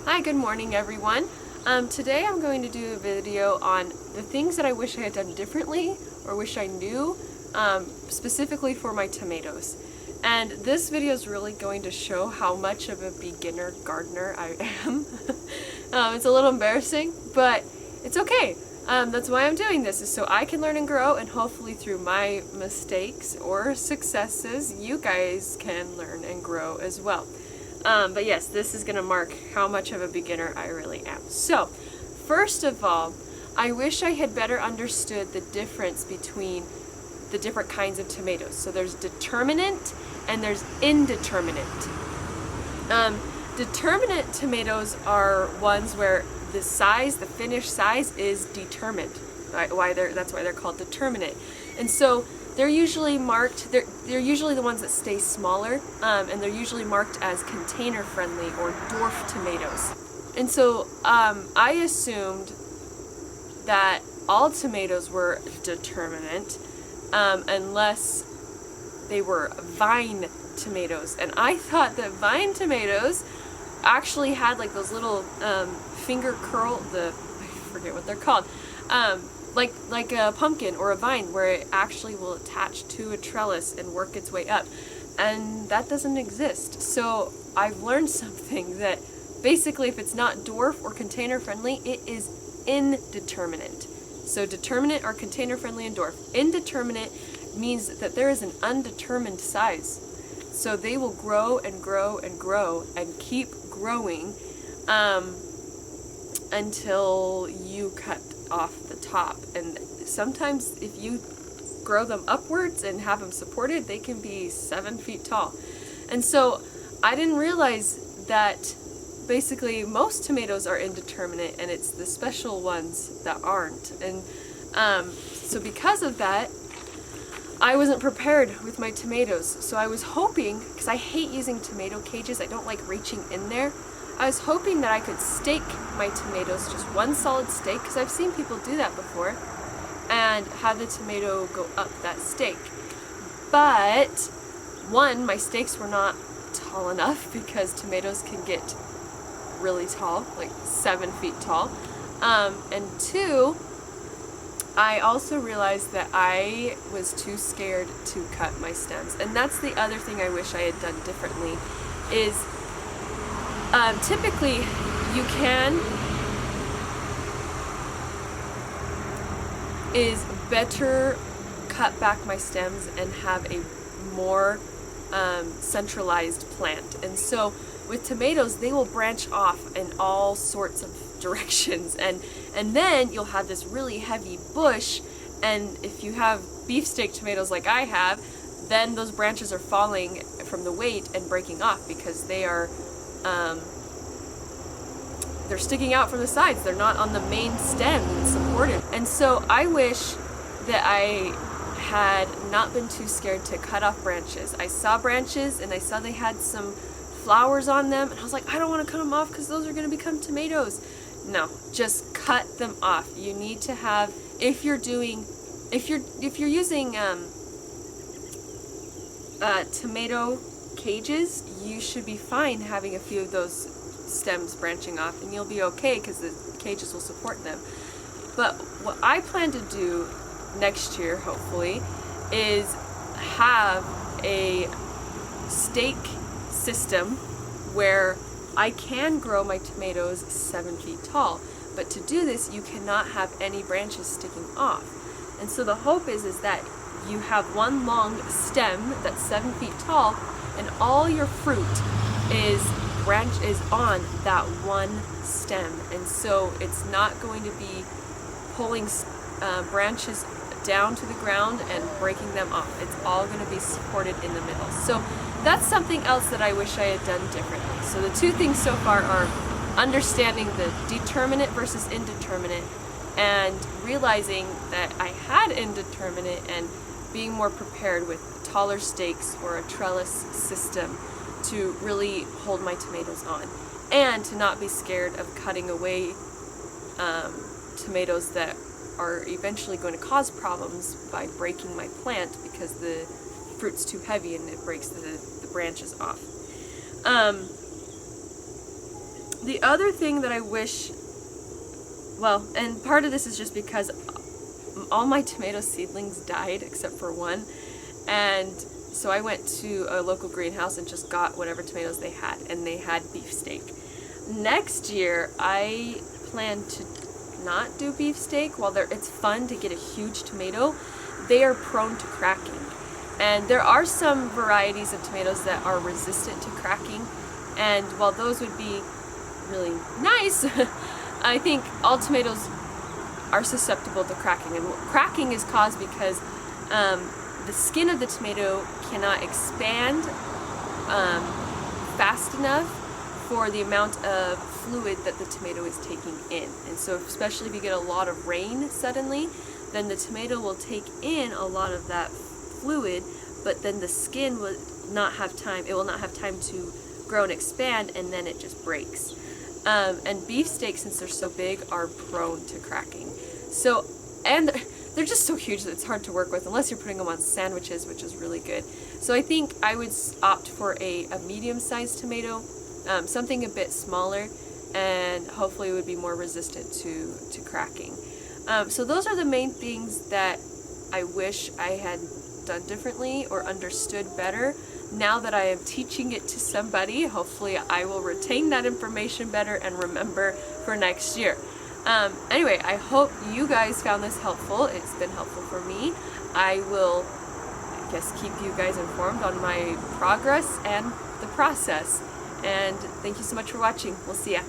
Hi, good morning everyone. Today I'm going to do a video on the things that I wish I had done differently or wish I knew, specifically for my tomatoes. And this video is really going to show how much of a beginner gardener I am. It's a little embarrassing, but it's okay. That's why I'm doing this, is so I can learn and grow, and hopefully through my mistakes or successes, you guys can learn and grow as well. But yes, this is going to mark how much of a beginner I really am. So, first of all, I wish I had better understood the difference between the different kinds of tomatoes. So there's determinate and there's indeterminate. Determinate tomatoes are ones where the size, the finished size, is determined. That's why they're called determinate. And so they're usually marked, they're usually the ones that stay smaller, and they're usually marked as container friendly or dwarf tomatoes. And so I assumed that all tomatoes were determinate, unless they were vine tomatoes. And I thought that vine tomatoes actually had like those little finger curl, I forget what they're called, like a pumpkin or a vine, where it actually will attach to a trellis and work its way up. And that doesn't exist. So I've learned something, that basically if it's not dwarf or container friendly, it is indeterminate. So determinate are container friendly and dwarf. Indeterminate means that there is an undetermined size. So they will grow and grow and grow and keep growing until you cut off the top. And sometimes if you grow them upwards and have them supported, they can be 7 feet tall. And so I didn't realize that basically most tomatoes are indeterminate, and it's the special ones that aren't. And so because of that, I wasn't prepared with my tomatoes. So I was hoping, because I hate using tomato cages, I don't like reaching in there, I was hoping that I could stake my tomatoes, just one solid stake, because I've seen people do that before, and have the tomato go up that stake. But one, my stakes were not tall enough, because tomatoes can get really tall, like 7 feet tall. And two, I also realized that I was too scared to cut my stems. And that's the other thing I wish I had done differently, is typically is better cut back my stems and have a more centralized plant. And so with tomatoes, they will branch off in all sorts of directions, and then you'll have this really heavy bush, and if you have beefsteak tomatoes like I have, then those branches are falling from the weight and breaking off, because they are they're sticking out from the sides. They're not on the main stem and supported. And so I wish that I had not been too scared to cut off branches. I saw branches and I saw they had some flowers on them, and I was like, I don't want to cut them off because those are going to become tomatoes. No, just cut them off. You need to have, if you're using tomato cages, you should be fine having a few of those stems branching off, and you'll be okay because the cages will support them. But what I plan to do next year, hopefully, is have a stake system where I can grow my tomatoes 7 feet tall. But to do this, you cannot have any branches sticking off. And so the hope is that you have one long stem that's 7 feet tall, and all your fruit is on that one stem. And so it's not going to be pulling branches down to the ground and breaking them off. It's all going to be supported in the middle. So that's something else that I wish I had done differently. So the two things so far are understanding the determinate versus indeterminate, and realizing that I had indeterminate, and being more prepared with taller stakes or a trellis system to really hold my tomatoes on, and to not be scared of cutting away tomatoes that are eventually going to cause problems by breaking my plant, because the fruit's too heavy and it breaks the branches off. The other thing that I wish, well, and part of this is just because all my tomato seedlings died except for one, and so I went to a local greenhouse and just got whatever tomatoes they had, and they had beefsteak. Next year, I plan to not do beefsteak. While it's fun to get a huge tomato, they are prone to cracking. And there are some varieties of tomatoes that are resistant to cracking, and while those would be really nice, I think all tomatoes are susceptible to cracking. And cracking is caused because the skin of the tomato cannot expand fast enough for the amount of fluid that the tomato is taking in. And so especially if you get a lot of rain suddenly, then the tomato will take in a lot of that fluid, but then the skin will not have time, it will not have time to grow and expand, and then it just breaks. And beefsteak, since they're so big, are prone to cracking. So, and they're just so huge that it's hard to work with unless you're putting them on sandwiches, which is really good. So I think I would opt for a medium-sized tomato, something a bit smaller, and hopefully it would be more resistant to cracking. So those are the main things that I wish I had done differently or understood better. Now that I am teaching it to somebody, hopefully I will retain that information better and remember for next year. Anyway, I hope you guys found this helpful. It's been helpful for me. I will, I guess, keep you guys informed on my progress and the process. And thank you so much for watching. We'll see ya.